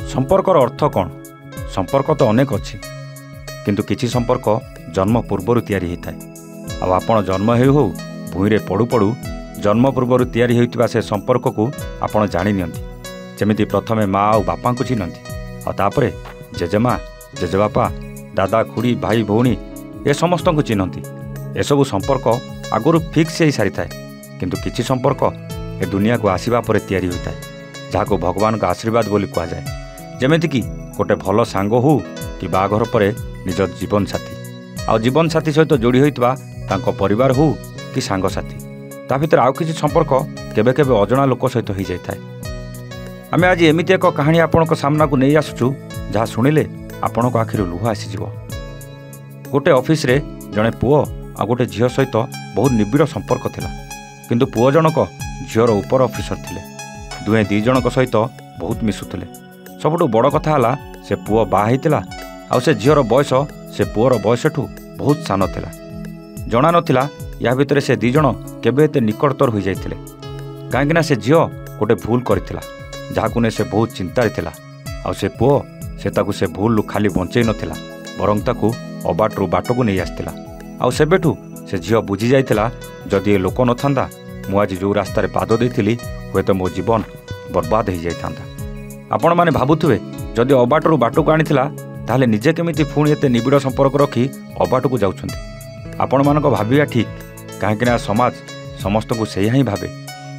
संपर्कर अर्थ कौन? संपर्क तो अनेक अच्छी किंतु किछि संपर्क जन्म पूर्वर तैयारी होता है। अब आपण जन्म हो भूई रे पड़ू पड़ू जन्म पूर्वर तैयारी होइतिबा से संपर्क को आपण जानि नियंती। जेमिति प्रथमे माँ और बापा को चिन्हती और तापरे जेजेमा जेजेबापा दादा खुड़ी भाई भौणी ए समस्त को चिन्हती। एसबू संपर्क आगुरी फिक्स हो सारी थाए किंतु किछि संपर्क ए दुनिया को आसीबा परे तैयारी होता है जहाँ को भगवान का आशीर्वाद बोली कहा जाए। जेमिति कि गोटे भल सांग हो कि बाघर परे निज जीवन साथी आ जीवन साथी सहित जोड़ी होइतबा तांको परिवार हो कि सांग साथी ता भीतर आउ किछि संपर्क केबे केबे अजणा लोक सहित हो जाए। आमे आज एमिति एक कहानी आपणक सामना को नहीं आसुचु जहाँ शुणिले आपणक आखिर लुह आसीजिवो। गोटे ऑफिस रे जड़े पुओ आ गोटे झील सहित बहुत निबिड़ संपर्क थिला किंतु पुओ जनक झीर उपर ऑफिसर थिले। दुहे दी जनक सहित बहुत मिसुथिले। सबुठु बड़ कथा हला से पुओ बाहा हेतिला आ से झीर बयस से पुओर बयसठू बहुत सान थिला। जणा नथिला या भितर से दी जण केबे एते निकटतर हो जाइथिले काहेकि से झील गोटे भूल करथिला जहाकु ने से बहुत चिंतारे थिला। आ से पुओ से ताकु से भूल खाली बंचै नथिला बरं ताकु अबाटरू बाटकू नहीं आसथिला। आ सेबेठू से झील बुझी जाइथिला जदि ए लोक नथांदा मु आज जो रास्तार पाद देइथिली हुए तो मो जीवन बर्बाद हो जाइथांदा। आपण माने भाबुथुवे जदि अबाटरू बाटकू आनिथिला ताहले निजे केमिति पुणी एते निबिड़ संपर्क रखी अबाटकू जाउछन्ति। आपण मानक भाबिया ठीक काहेकि समाज समस्त को सेया ही भावे।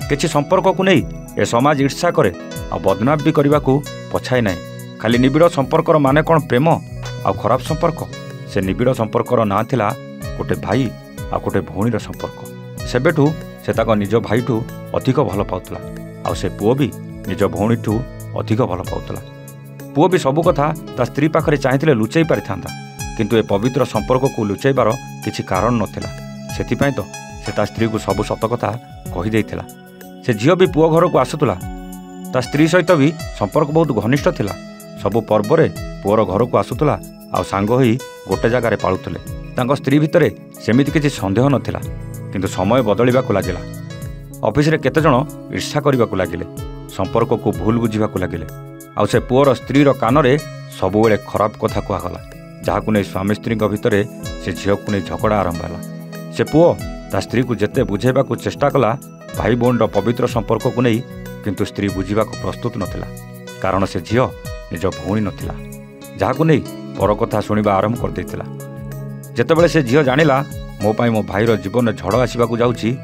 किछि संपर्क को नहीं ए समाज ईर्षा करे आ बदनाम भी करने को पछाए ना। खाली निबिड़ संपर्कर माने कौन प्रेम आ खराब संपर्क? से निबिड़ संपर्कर ना थिला गोटे भाई आ गोटे भौणीर संपर्क। सेबेठू से ताको निज भाईठू अधिक भल पाउतला आ से पुओ भी निज भौणीठू अधिक भल पाउतला। पुओ भी सबु कथा ता स्त्री पाखरे चाहिथिले लुचै पारिथांता किंतु ए पवित्र संपर्क को लुचैबार किछि कारण नथिला। सेथिपई तो से ता स्त्री को सबु सत कथा कहि देइथिला। से झील भी पुओ घर को आसुतला ता स्त्री सहित भी संपर्क बहुत घनिष्ठ थिला। सबु पर्वरे पुओर घर को आसुतला आ सांग होई गोटे जगार पाळुतले। तांको स्त्री भितरे सेमिति किछि संदेह नथिला किंतु समय बदलिबाकू लागिला। ऑफिस रे केते जण ईर्षा करिबाकू लागिले संपर्क को भूल बुझिबाकू लागिले आ से पुओर स्त्रीर कानरे सबुबेले खराब कथा कहगला जहाकू नै स्वामी स्त्री भितरे से झील को नै झगड़ा आरंभ होला। से पुओ ता स्त्री को जेते बुझेबाकू चेष्टा कला भाई भौणीर पवित्र संपर्क को नहीं किंतु स्त्री बुझिबाकू प्रस्तुत नथिला कारण से झील निज भौणी नथिला जहाकू नहीं पर कथा शुणिबा आरंभ कर देइतिला। जेतेबेले से झील जानिला मो पाई मो भाईर जीवन झड़ आसबाकू जाउछि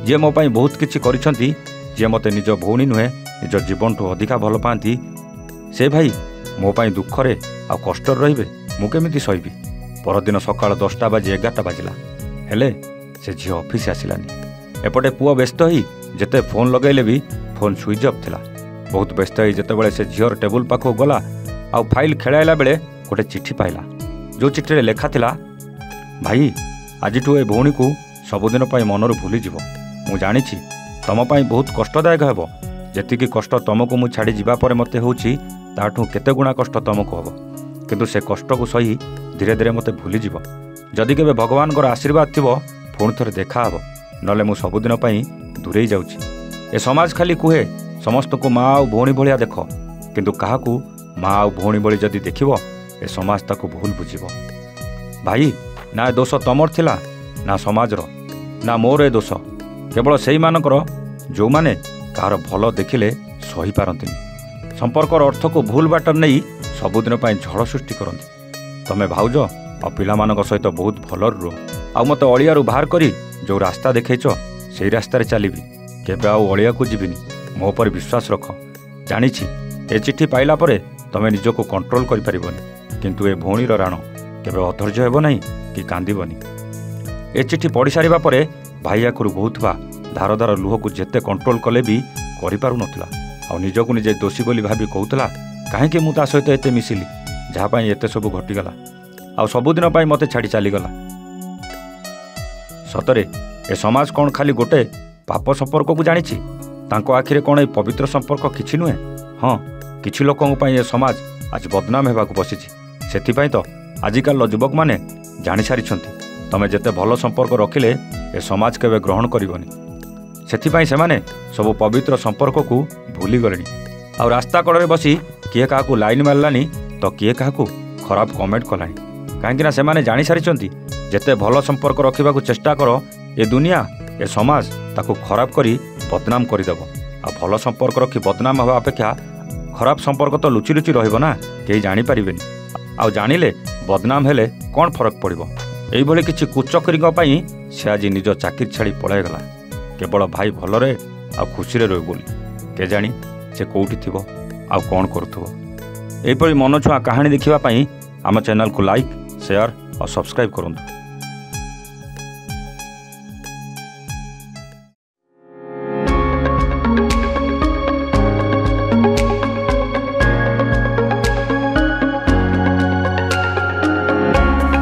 जे मो पाई बहुत किछि करिसंती जे मते निज भौणी नुहे निज जीवनठू अधिका भल पाती से भाई मो पाई दुखरे आ कष्ट रहिबे मु केमिति सहिबी। परदिन सकाळ 10टा बाजी 11टा बाजिला हेले से झील ऑफिस आसिलानी। एपटे पुओ व्यस्त ही जेते फोन लगैले भी फोन स्विच ऑफ थिला। बहुत व्यस्त ही जेतेबेले से झील टेबुल पाखो गला आ फाइल खेलाइला बेले गोटे चिट्ठी पाइला जो चिट्ठी रे लेखा थिला भाई आजिठू ए भौणी को सबुदिन पाई मनर भूली जीव। मु जानिछि तम पाई बहुत कष्टदायक हेबो जेतिकी कष्ट तुमको मु छाड़ी जीवा परे मते होउछि ताठू केते गुणा कष्ट तुमको हेबो किंतु से कष्ट को सही धीरे धीरे मते भूली जीव। जदि केबे भगवान को आशीर्वाद थिबो पुणी थरे देखा हेबो नले मु सबुदिन पाई दूरेई जाउछि। ए समाज खाली कुहे समस्त को माँ और भौणी भलिया देख किंतु काहाकू माँ और भौणी भली जदि देखिबो ए समाज ताको भूल बुझिबो। भाई ना दोष तमर थिला ना समाजर ना मोर ए दोष केवल सेई मानकर जो माने कहार भल देखिले सही पारंतिनी संपर्कर अर्थ को भूल बाटर नहीं सबुदिन पाई झड़ सृष्टि करंती। तमे भाउज और पिलामानक सहित बहुत भल रुह आ मते अलियारू बाहर करी जो रास्ता देखैछ सेई रास्तार चलिबी केबे आउ अलिया को जीविनी। मो पर विश्वास रख जानिछि ए चिट्ठी पाइला परे तमे निजको कंट्रोल करि परिबनी किंतु ए भौणीर राण केबे अधैर्य हेबो नहीं कि कांदिबनी। ए चिट्ठी पढ़ी सारिबा परे भाई आखरु बहुतबा धार धार लुह को जेते कंट्रोल कले भी करि पारु नथिला आ निजको निजे दोषी बोली भाबी कहउतला काहेकि मु ता सहित एते मिसिली जहा पाई एते सब घटिगला आ सबुदिन पाई मते छाड़ी चली गला। सतरे ए समाज कौन खाली गोटे पाप संपर्क को जानिछि तांको आखिरे कौन ए पवित्र संपर्क किछि नुहे। हाँ किछि लोकों पाई ए समाज आज बदनाम हेबाकू बसिछि सेथिपाई तो आजिकाल युवक माने जानि सारिछन्ति तमे जेते भल संपर्क रखिले ए समाज केबे ग्रहण करिवनी सेथिपाई सेमाने सब पवित्र संपर्क को भूली गलेनी आ रास्ता कड़े बसी किए क्या लाइन मारलानी तो किए क्या खराब कमेंट कलानी कहीं से जानी सारी जिते भल संपर्क रखा चेष्टा कर ए दुनिया ए समाज ताकू खराब करी बदनाम करदेव आ भल संपर्क रखी बदनाम हवा अपेक्षा खराब संपर्क तो लुचि लुचि रहा कहीं जानीपारे आ जानिले बदनाम हेले कौन फरक पड़ो यही किसी कुचकरी से आज निज चाकरी छाड़ी पलाईगला केवल भाई भलरे आ खुशी रही बोली के जानी से कौटी थी आ कौन करुथो यहीपरि मनछुआ कहानी देखा आम चैनल को लाइक शेयर और सब्सक्राइब करूँ।